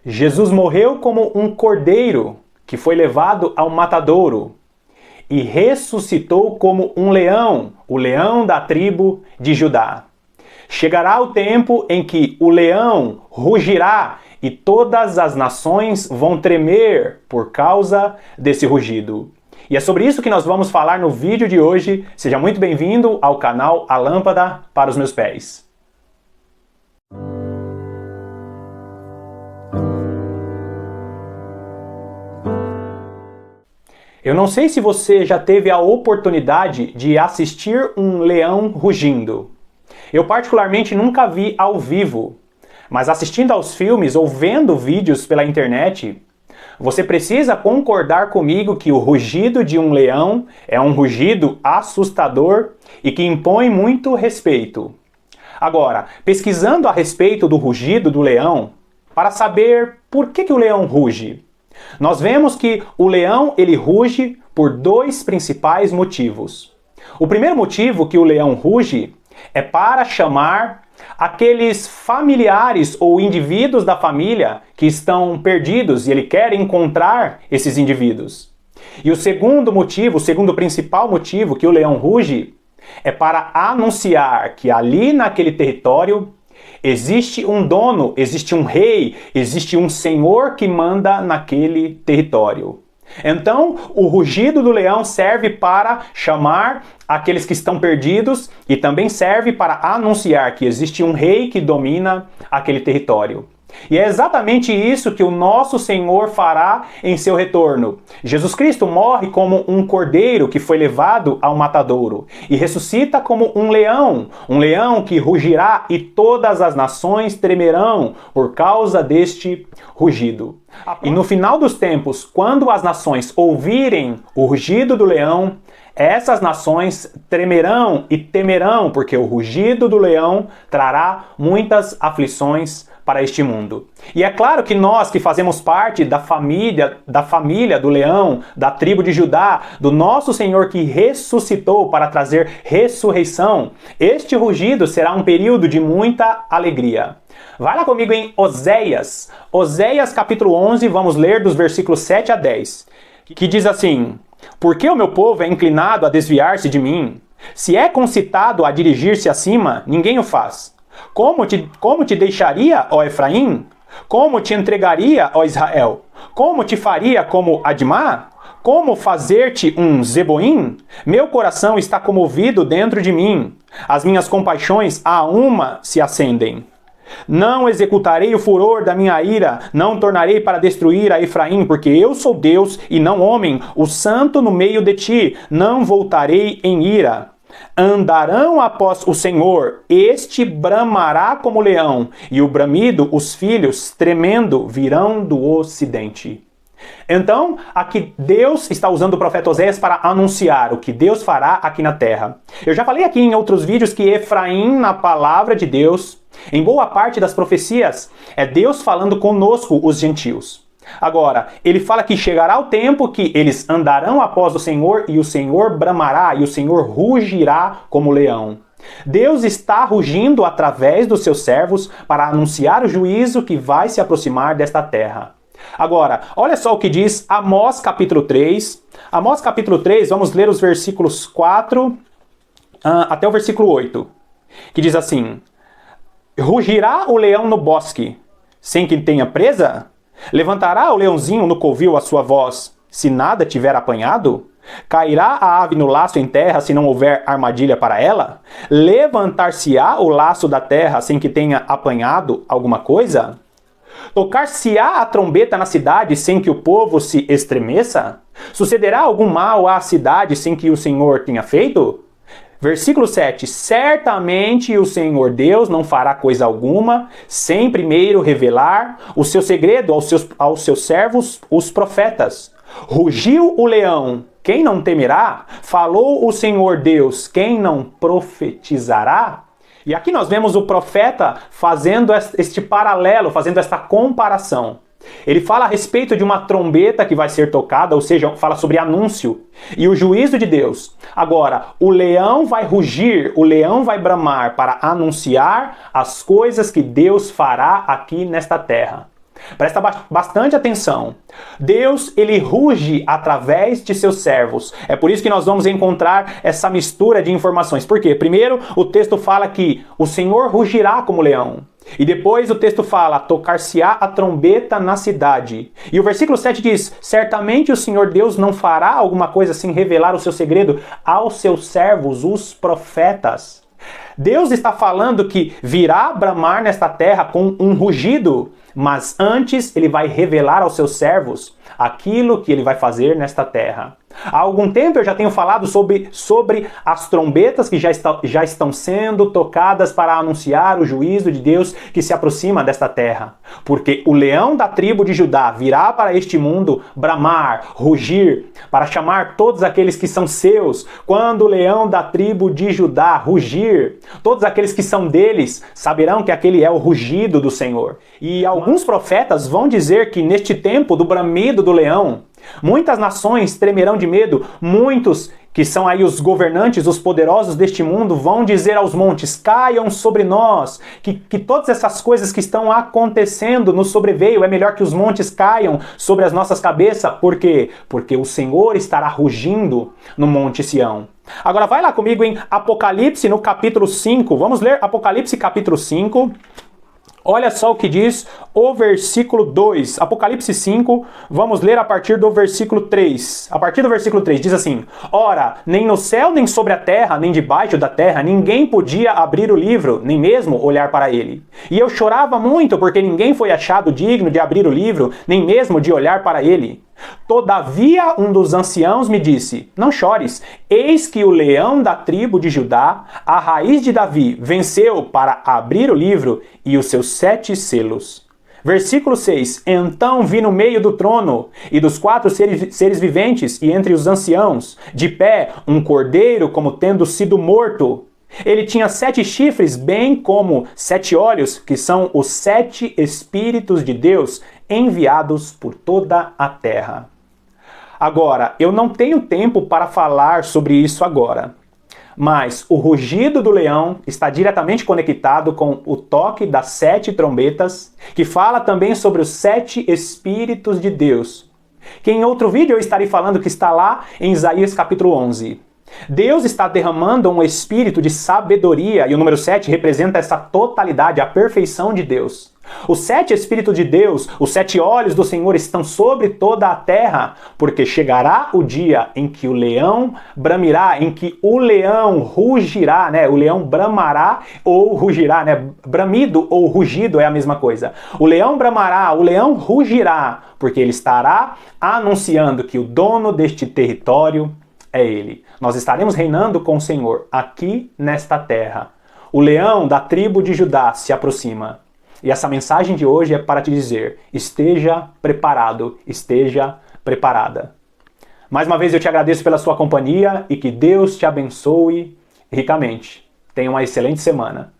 Jesus morreu como um cordeiro que foi levado ao matadouro e ressuscitou como um leão, o leão da tribo de Judá. Chegará o tempo em que o leão rugirá e todas as nações vão tremer por causa desse rugido. E é sobre isso que nós vamos falar no vídeo de hoje. Seja muito bem-vindo ao canal A Lâmpada para os Meus Pés. Eu não sei se você já teve a oportunidade de assistir um leão rugindo. Eu particularmente nunca vi ao vivo, mas assistindo aos filmes ou vendo vídeos pela internet, você precisa concordar comigo que o rugido de um leão é um rugido assustador e que impõe muito respeito. Agora, pesquisando a respeito do rugido do leão, para saber por que o leão ruge, nós vemos que o leão ele ruge por dois principais motivos. O primeiro motivo que o leão ruge é para chamar aqueles familiares ou indivíduos da família que estão perdidos e ele quer encontrar esses indivíduos. E o segundo motivo, o segundo principal motivo que o leão ruge é para anunciar que ali naquele território existe um dono, existe um rei, existe um senhor que manda naquele território. Então, o rugido do leão serve para chamar aqueles que estão perdidos e também serve para anunciar que existe um rei que domina aquele território. E é exatamente isso que o nosso Senhor fará em seu retorno. Jesus Cristo morre como um cordeiro que foi levado ao matadouro e ressuscita como um leão que rugirá e todas as nações tremerão por causa deste rugido. E no final dos tempos, quando as nações ouvirem o rugido do leão, essas nações tremerão e temerão, porque o rugido do leão trará muitas aflições para este mundo. E é claro que nós que fazemos parte da família do leão, da tribo de Judá, do nosso Senhor que ressuscitou para trazer ressurreição, este rugido será um período de muita alegria. Vai lá comigo em Oséias. Oséias capítulo 11, vamos ler dos versículos 7 a 10, que diz assim: Por que o meu povo é inclinado a desviar-se de mim? Se é concitado a dirigir-se acima, ninguém o faz. Como te deixaria, ó Efraim? Como te entregaria, ó Israel? Como te faria como Admá? Como fazer-te um Zeboim? Meu coração está comovido dentro de mim. As minhas compaixões a uma se acendem. Não executarei o furor da minha ira, não tornarei para destruir a Efraim, porque eu sou Deus e não homem, o santo no meio de ti, não voltarei em ira. Andarão após o Senhor, este bramará como leão, e o bramido, os filhos, tremendo, virão do ocidente. Então, aqui Deus está usando o profeta Oséias para anunciar o que Deus fará aqui na terra. Eu já falei aqui em outros vídeos que Efraim, na palavra de Deus, em boa parte das profecias, é Deus falando conosco, os gentios. Agora, ele fala que chegará o tempo que eles andarão após o Senhor e o Senhor bramará e o Senhor rugirá como leão. Deus está rugindo através dos seus servos para anunciar o juízo que vai se aproximar desta terra. Agora, olha só o que diz Amós capítulo 3. Amós capítulo 3, vamos ler os versículos 4 até o versículo 8, que diz assim: Rugirá o leão no bosque, sem que tenha presa? Levantará o leãozinho no covil a sua voz, se nada tiver apanhado? Cairá a ave no laço em terra, se não houver armadilha para ela? Levantar-se-á o laço da terra, sem que tenha apanhado alguma coisa? Tocar-se-á a trombeta na cidade, sem que o povo se estremeça? Sucederá algum mal à cidade, sem que o Senhor tenha feito? Versículo 7. Certamente o Senhor Deus não fará coisa alguma, sem primeiro revelar o seu segredo aos seus servos, os profetas. Rugiu o leão, quem não temerá? Falou o Senhor Deus, quem não profetizará? E aqui nós vemos o profeta fazendo este paralelo, fazendo esta comparação. Ele fala a respeito de uma trombeta que vai ser tocada, ou seja, fala sobre anúncio e o juízo de Deus. Agora, o leão vai rugir, o leão vai bramar para anunciar as coisas que Deus fará aqui nesta terra. Presta bastante atenção. Deus, ele ruge através de seus servos. É por isso que nós vamos encontrar essa mistura de informações. Por quê? Primeiro, o texto fala que o Senhor rugirá como leão. E depois o texto fala, tocar-se-á a trombeta na cidade. E o versículo 7 diz, certamente o Senhor Deus não fará alguma coisa sem revelar o seu segredo aos seus servos, os profetas. Deus está falando que virá bramar nesta terra com um rugido, mas antes ele vai revelar aos seus servos aquilo que ele vai fazer nesta terra. Há algum tempo eu já tenho falado sobre as trombetas que já estão sendo tocadas para anunciar o juízo de Deus que se aproxima desta terra. Porque o leão da tribo de Judá virá para este mundo bramar, rugir, para chamar todos aqueles que são seus. Quando o leão da tribo de Judá rugir, todos aqueles que são deles saberão que aquele é o rugido do Senhor. E alguns profetas vão dizer que neste tempo do bramido do leão, muitas nações tremerão de medo, muitos que são aí os governantes, os poderosos deste mundo, vão dizer aos montes, caiam sobre nós, que todas essas coisas que estão acontecendo nos sobreveio, é melhor que os montes caiam sobre as nossas cabeças. Por quê? Porque o Senhor estará rugindo no Monte Sião. Agora vai lá comigo em Apocalipse, no capítulo 5, vamos ler Apocalipse capítulo 5, olha só o que diz o versículo 2, Apocalipse 5, vamos ler a partir do versículo 3. A partir do versículo 3 diz assim, ora, nem no céu, nem sobre a terra, nem debaixo da terra, ninguém podia abrir o livro, nem mesmo olhar para ele. E eu chorava muito, porque ninguém foi achado digno de abrir o livro, nem mesmo de olhar para ele. Todavia um dos anciãos me disse, não chores, eis que o leão da tribo de Judá, a raiz de Davi, venceu para abrir o livro e os seus 7 selos. Versículo 6, então vi no meio do trono e dos 4 seres viventes e entre os anciãos, de pé, um cordeiro como tendo sido morto. Ele tinha 7 chifres, bem como 7 olhos, que são os 7 Espíritos de Deus enviados por toda a terra. Agora, eu não tenho tempo para falar sobre isso agora, mas o rugido do leão está diretamente conectado com o toque das 7 trombetas, que fala também sobre os 7 Espíritos de Deus, que em outro vídeo eu estarei falando que está lá em Isaías capítulo 11. Deus está derramando um espírito de sabedoria, e o número 7 representa essa totalidade, a perfeição de Deus. Os 7 Espíritos de Deus, os 7 olhos do Senhor estão sobre toda a terra, porque chegará o dia em que o leão bramirá, em que o leão rugirá, né? O leão bramará ou rugirá, né? Bramido ou rugido é a mesma coisa. O leão bramará, o leão rugirá, porque ele estará anunciando que o dono deste território é ele. Nós estaremos reinando com o Senhor aqui nesta terra. O leão da tribo de Judá se aproxima. E essa mensagem de hoje é para te dizer, esteja preparado, esteja preparada. Mais uma vez eu te agradeço pela sua companhia e que Deus te abençoe ricamente. Tenha uma excelente semana.